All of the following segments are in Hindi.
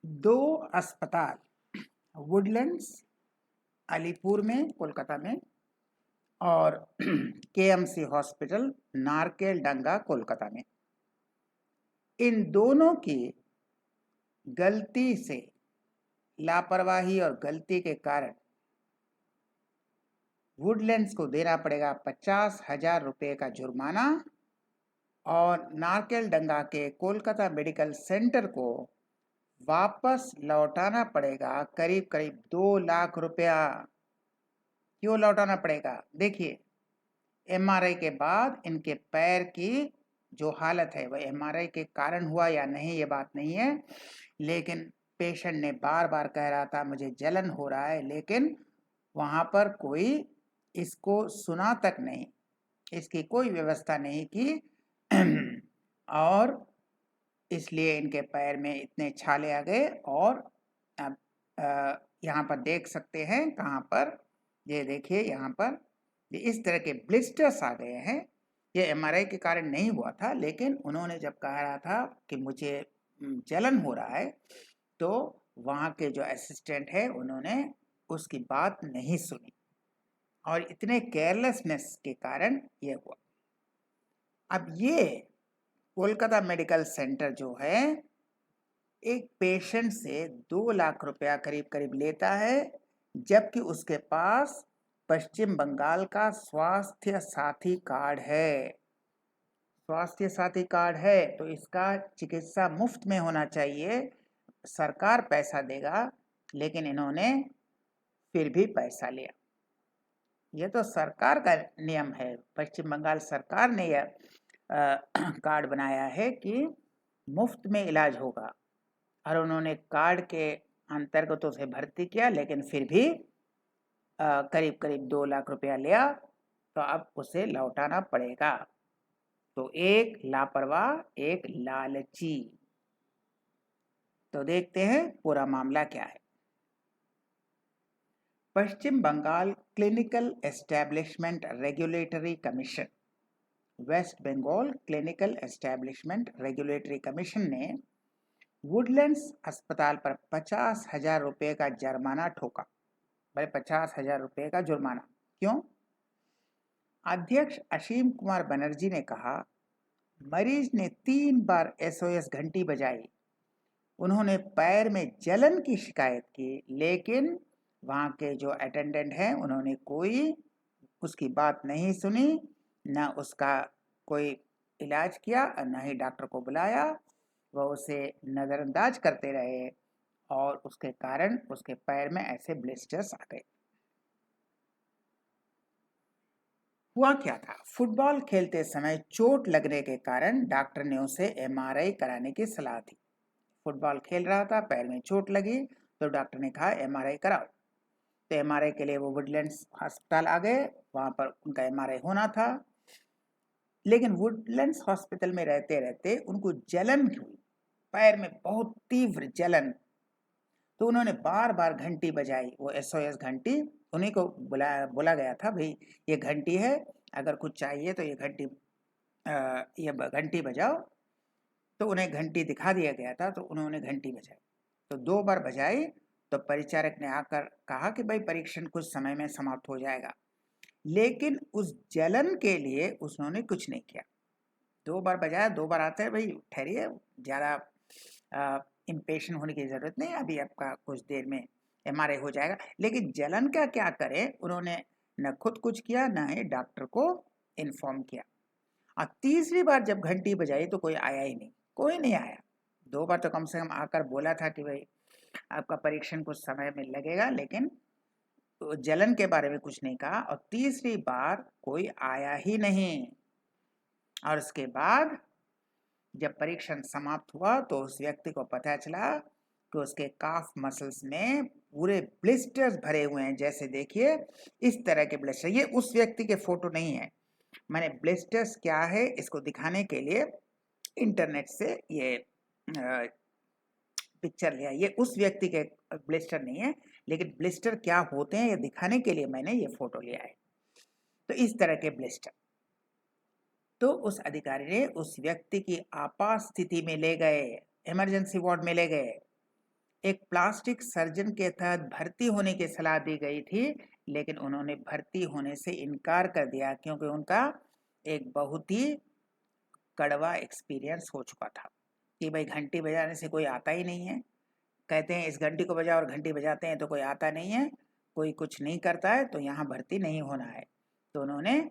दो अस्पताल वुडलैंड्स अलीपुर में कोलकाता में और केएमसी हॉस्पिटल नारकेलडंगा कोलकाता में, इन दोनों की गलती से, लापरवाही और गलती के कारण वुडलैंड्स को देना पड़ेगा 50,000 रुपये का जुर्माना और नारकेलडंगा के कोलकाता मेडिकल सेंटर को वापस लौटाना पड़ेगा करीब करीब 2 लाख रुपया। क्यों लौटाना पड़ेगा? देखिए, एमआरआई के बाद इनके पैर की जो हालत है वह एमआरआई के कारण हुआ या नहीं ये बात नहीं है, लेकिन पेशेंट ने बार बार कह रहा था मुझे जलन हो रहा है, लेकिन वहाँ पर कोई इसको सुना तक नहीं, इसकी कोई व्यवस्था नहीं की और इसलिए इनके पैर में इतने छाले आ गए। और अब यहाँ पर देख सकते हैं, कहाँ पर, ये देखिए यहाँ पर ये इस तरह के ब्लिस्टर्स आ गए हैं। ये एमआरआई के कारण नहीं हुआ था, लेकिन उन्होंने जब कह रहा था कि मुझे जलन हो रहा है, तो वहाँ के जो असिस्टेंट है उन्होंने उसकी बात नहीं सुनी और इतने केयरलेसनेस के कारण ये हुआ। अब ये कोलकाता मेडिकल सेंटर जो है एक पेशेंट से 2 लाख रुपया करीब करीब लेता है, जबकि उसके पास पश्चिम बंगाल का स्वास्थ्य साथी कार्ड है। स्वास्थ्य साथी कार्ड है तो इसका चिकित्सा मुफ्त में होना चाहिए, सरकार पैसा देगा, लेकिन इन्होंने फिर भी पैसा लिया। यह तो सरकार का नियम है, पश्चिम बंगाल सरकार ने यह कार्ड बनाया है कि मुफ्त में इलाज होगा, और उन्होंने कार्ड के अंतर्गत तो उसे भर्ती किया, लेकिन फिर भी करीब करीब 2 लाख रुपया लिया, तो अब उसे लौटाना पड़ेगा। तो एक लापरवाह, एक लालची। तो देखते हैं पूरा मामला क्या है। Paschim Bengal clinical establishment regulatory commission, west Bengal clinical establishment regulatory commission ने वुडलैंड्स अस्पताल पर 50,000 रुपये का जुर्माना ठोका। भाई 50,000 रुपये का जुर्माना क्यों? अध्यक्ष असीम कुमार बनर्जी ने कहा, मरीज ने 3 बार एसओएस घंटी बजाई, उन्होंने पैर में जलन की शिकायत की, लेकिन वहाँ के जो अटेंडेंट हैं उन्होंने कोई उसकी बात नहीं सुनी, न उसका कोई इलाज किया और न ही डॉक्टर को बुलाया। वह उसे नज़रअंदाज करते रहे और उसके कारण उसके पैर में ऐसे ब्लिस्टर्स आ गए। हुआ क्या था? फुटबॉल खेलते समय चोट लगने के कारण डॉक्टर ने उसे एमआरआई कराने की सलाह दी। फुटबॉल खेल रहा था, पैर में चोट लगी, तो डॉक्टर ने कहा एमआरआई कराओ। तो एमआरआई के लिए वो वुडलैंड्स अस्पताल आ गए, वहाँ पर उनका एमआरआई होना था, लेकिन वुडलैंड्स हॉस्पिटल में रहते रहते उनको जलन हुई, पैर में बहुत तीव्र जलन। तो उन्होंने बार बार घंटी बजाई, वो एसओएस घंटी, उन्हीं को बोला गया था, भाई ये घंटी है, अगर कुछ चाहिए तो ये घंटी बजाओ। तो उन्हें घंटी दिखा दिया गया था, तो उन्होंने घंटी बजाई। तो 2 बार बजाई, तो परिचारक ने आकर कहा कि भाई परीक्षण कुछ समय में समाप्त हो जाएगा, लेकिन उस जलन के लिए उन्होंने कुछ नहीं किया। 2 बार बजाया, 2 बार आते हैं, भाई ठहरिए, ज़्यादा इम्पेशेंट होने की ज़रूरत नहीं, अभी आपका कुछ देर में एमआरआई हो जाएगा। लेकिन जलन का क्या करें, उन्होंने न खुद कुछ किया न ही डॉक्टर को इन्फॉर्म किया। और तीसरी बार जब घंटी बजाई तो कोई आया ही नहीं, कोई नहीं आया। 2 बार तो कम से कम आकर बोला था कि भाई आपका परीक्षण कुछ समय में लगेगा, लेकिन तो जलन के बारे में कुछ नहीं कहा, और तीसरी बार कोई आया ही नहीं। और उसके बाद जब परीक्षण समाप्त हुआ तो उस व्यक्ति को पता चला कि उसके काफ मसल्स में पूरे ब्लिस्टर्स भरे हुए हैं। जैसे देखिए इस तरह के ब्लिस्टर, ये उस व्यक्ति के फोटो नहीं है, मैंने ब्लिस्टर्स क्या है इसको दिखाने के लिए इंटरनेट से ये पिक्चर लिया। ये उस व्यक्ति के ब्लिस्टर नहीं है, लेकिन ब्लिस्टर क्या होते हैं ये दिखाने के लिए मैंने ये फोटो लिया है। तो इस तरह के ब्लिस्टर, तो उस अधिकारी ने उस व्यक्ति की आपात स्थिति में ले गए, इमरजेंसी वार्ड में ले गए, एक प्लास्टिक सर्जन के तहत भर्ती होने की सलाह दी गई थी, लेकिन उन्होंने भर्ती होने से इनकार कर दिया क्योंकि उनका एक बहुत ही कड़वा एक्सपीरियंस हो चुका था कि भाई घंटी बजाने से कोई आता ही नहीं है। कहते हैं इस घंटी को बजाओ और घंटी बजाते हैं तो कोई आता नहीं है, कोई कुछ नहीं करता है, तो यहाँ भर्ती नहीं होना है। तो उन्होंने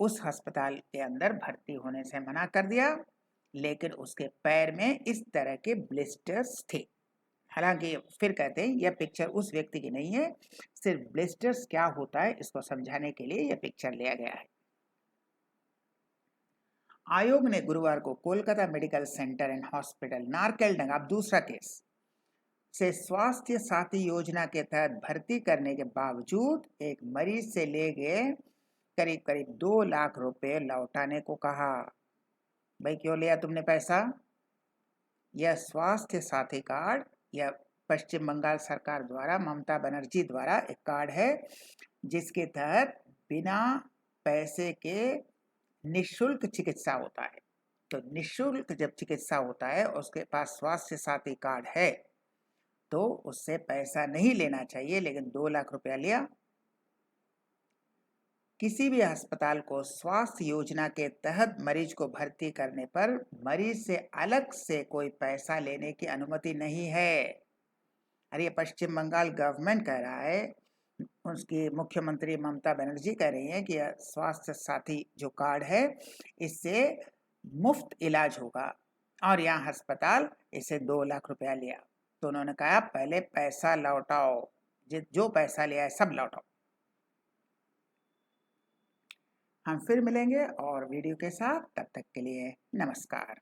उस अस्पताल के अंदर भर्ती होने से मना कर दिया, लेकिन उसके पैर में इस तरह के ब्लिस्टर्स थे। हालांकि फिर कहते हैं यह पिक्चर उस व्यक्ति की नहीं है, सिर्फ ब्लिस्टर्स क्या होता है इसको समझाने के लिए यह पिक्चर लिया गया है। आयोग ने गुरुवार को Kolkata medical centre and hospital Narkeldanga, अब दूसरा केस, से स्वास्थ्य साथी योजना के तहत भर्ती करने के बावजूद एक मरीज से ले गए करीब करीब 2 लाख रुपए लौटाने को कहा। भाई क्यों लिया तुमने पैसा? यह स्वास्थ्य साथी कार्ड या पश्चिम बंगाल सरकार द्वारा, ममता बनर्जी द्वारा एक कार्ड है जिसके तहत बिना पैसे के निःशुल्क चिकित्सा होता है। तो निःशुल्क जब चिकित्सा होता है और उसके पास स्वास्थ्य साथी कार्ड है तो उससे पैसा नहीं लेना चाहिए, लेकिन 2 लाख रुपया लिया। किसी भी अस्पताल को स्वास्थ्य योजना के तहत मरीज को भर्ती करने पर मरीज से अलग से कोई पैसा लेने की अनुमति नहीं है। अरे पश्चिम बंगाल गवर्नमेंट कह रहा है, उसकी मुख्यमंत्री ममता बनर्जी कह रही हैं कि स्वास्थ्य साथी जो कार्ड है इससे मुफ्त इलाज होगा, और यहाँ अस्पताल इसे 2 लाख रुपया लिया। तो उन्होंने कहा पहले पैसा लौटाओ, जो पैसा लिया है सब लौटाओ। हम फिर मिलेंगे और वीडियो के साथ, तब तक के लिए नमस्कार।